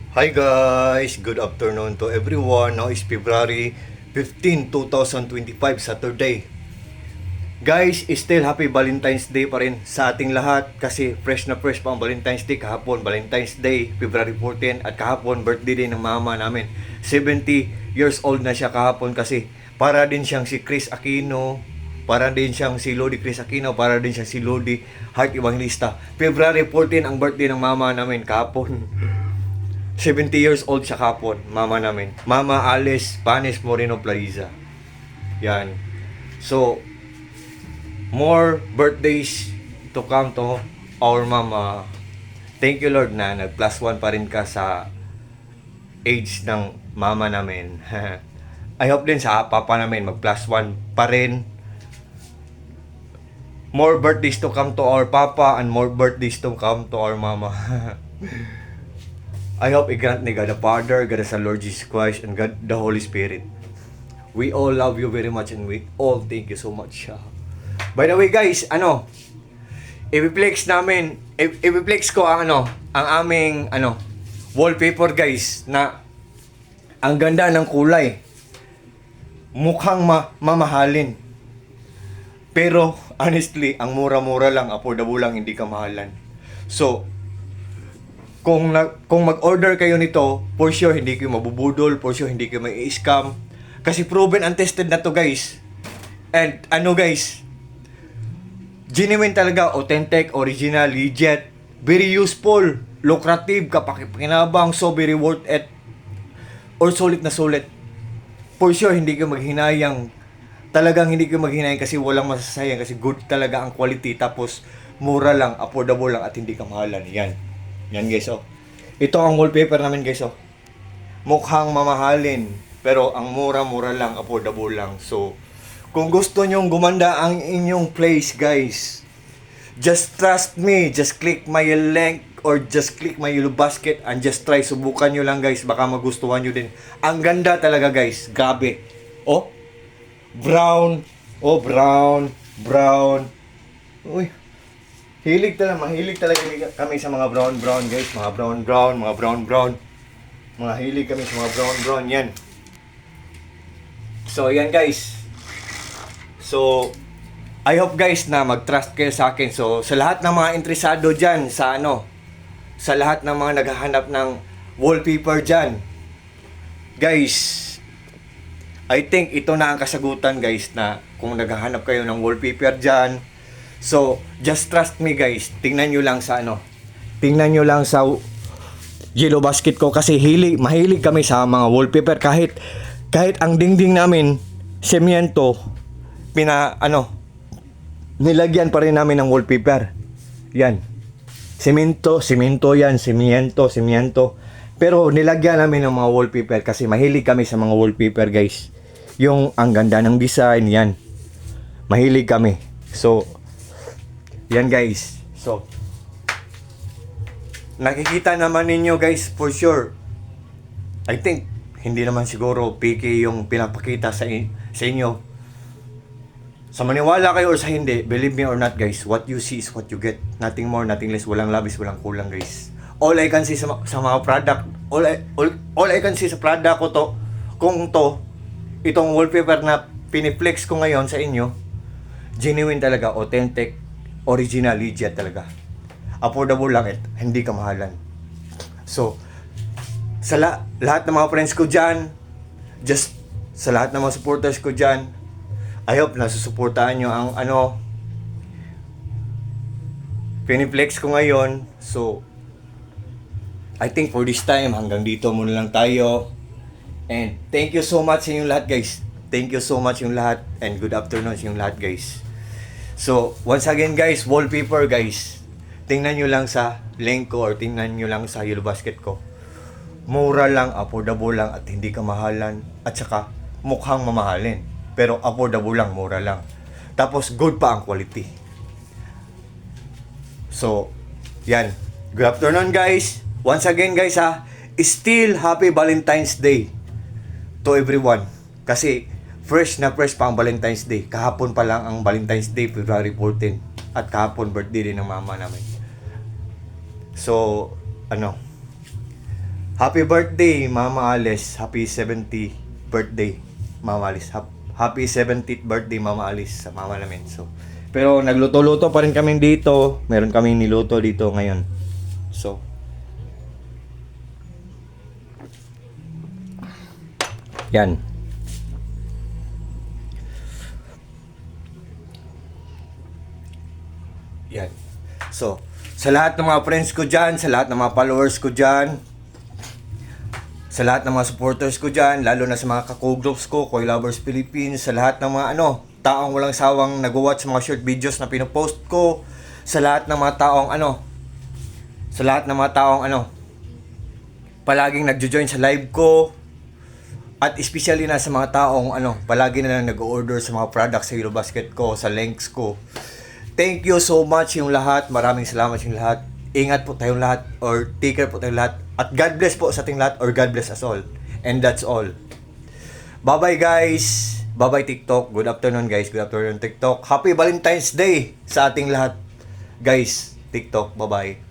Hi guys! Good afternoon to everyone. Now is February 15, 2025, Saturday. Guys, still happy Valentine's Day pa rin sa ating lahat kasi fresh na fresh pa ang Valentine's Day. Kahapon, Valentine's Day, February 14, at kahapon, birthday din ng mama namin. 70 years old na siya kahapon kasi para din siyang si Chris Aquino, para din siyang si Lodi Chris Aquino, para din siyang si Lodi Heart Evangelista. February 14 ang birthday ng mama namin kahapon. 70 years old siya kapon, mama namin. Mama Alice Panes Moreno Plariza. Yan. So, more birthdays to come to our mama. Thank you Lord na nag plus one pa rin ka sa age ng mama namin. I hope din sa papa namin mag plus one pa rin. More birthdays to come to our papa and more birthdays to come to our mama. I hope i-grant ni God the Father, God the Son, Lord Jesus Christ, and God the Holy Spirit. We all love you very much and we all thank you so much. By the way guys, i-flex namin, i-flex ko ang aming wallpaper guys, na ang ganda ng kulay. Mukhang mamahalin. Pero honestly, ang mura-mura lang, affordable lang, hindi kamahalan. So, kung mag-order kayo nito, for sure hindi kayo mabubudol, for sure hindi kayo may scam. Kasi proven and tested na to guys. And guys, genuine talaga, authentic, original, legit, very useful, lucrative, kapakipakinabang, so very worth it. Or sulit na sulit. For sure hindi kayo maghinayang. Talagang hindi kayo maghinayang kasi walang masasayang, kasi good talaga ang quality, tapos mura lang, affordable lang, at hindi kamahalan. Yan guys, oh. Ito ang wallpaper namin guys, oh. Mukhang mamahalin, pero ang mura-mura lang, affordable lang. So, kung gusto nyong gumanda ang inyong place guys, just trust me, just click my link or just click my yellow basket and just try, subukan nyo lang guys, baka magustuhan nyo din. Ang ganda talaga guys, grabe. Oh, brown, brown. Uy, mahilig talaga kami sa mga brown guys, mga brown. Mga hilig kami sa mga brown yan. So yan guys. So I hope guys na mag-trust kayo sa akin. So sa lahat ng mga interesado diyan sa lahat ng mga naghahanap ng wallpaper diyan, guys, I think ito na ang kasagutan guys, na kung naghahanap kayo ng wallpaper diyan. So, just trust me guys. Tingnan nyo lang sa yellow basket ko, kasi mahilig kami sa mga wallpaper. Kahit ang dingding namin semento, nilagyan pa rin namin ng wallpaper. Yan. Semento yan, semento. Pero nilagyan namin ng mga wallpaper kasi mahilig kami sa mga wallpaper guys. Yung ang ganda ng design, yan. Mahilig kami. So, yan guys. So, nakikita naman ninyo guys, for sure. I think hindi naman siguro PK yung pinapakita sa inyo. Sa maniwala kayo or sa hindi, believe me or not guys, what you see is what you get. Nothing more, nothing less. Walang labis, walang kulang guys. All I can see sa mga product, all I can see sa product ko itong wallpaper na piniflex ko ngayon sa inyo, genuine talaga, authentic, original, legit talaga. Affordable lang it, hindi kamahalan. So, sa lahat ng mga friends ko dyan, just sa lahat ng mga supporters ko dyan, I hope na susuportahan nyo ang piniflex ko ngayon. So, I think for this time, hanggang dito muna lang tayo. And thank you so much sa inyong lahat guys. Thank you so much yung lahat, and good afternoon sa inyong lahat guys. So, once again guys, wallpaper guys, tingnan nyo lang sa link ko or tingnan nyo lang sa yellow basket ko. Mura lang, affordable lang, at hindi kamahalan. At saka, mukhang mamahalin, pero affordable lang, mura lang. Tapos, good pa ang quality. So, yan. Good afternoon guys. Once again guys still happy Valentine's Day to everyone. Kasi, fresh na fresh pa ang Valentine's Day. Kahapon pa lang ang Valentine's Day, February 14. At kahapon birthday din ng mama namin. So, Happy birthday, Mama Alice. Happy 70th birthday, Mama Alice. Happy 70th birthday, Mama Alice, sa mama namin. So, pero nagluto-luto pa rin kami dito. Meron kaming niluto dito ngayon. So, yan. Yan. So, sa lahat ng mga friends ko dyan, sa lahat ng mga followers ko dyan, sa lahat ng mga supporters ko dyan, lalo na sa mga kako-groups ko, Koi Lovers Philippines, sa lahat ng mga taong walang sawang nag-watch mga short videos na pinopost ko, sa lahat ng mga taong palaging nagjo-join sa live ko, at especially na sa mga taong palagi na lang nag-order sa mga products sa Hero Basket ko, sa links ko. Thank you so much yung lahat. Maraming salamat yung lahat. Ingat po tayong lahat, or take care po tayong lahat. At God bless po sa ating lahat, or God bless us all. And that's all. Bye-bye guys. Bye-bye TikTok. Good afternoon guys. Good afternoon TikTok. Happy Valentine's Day sa ating lahat. Guys, TikTok. Bye-bye.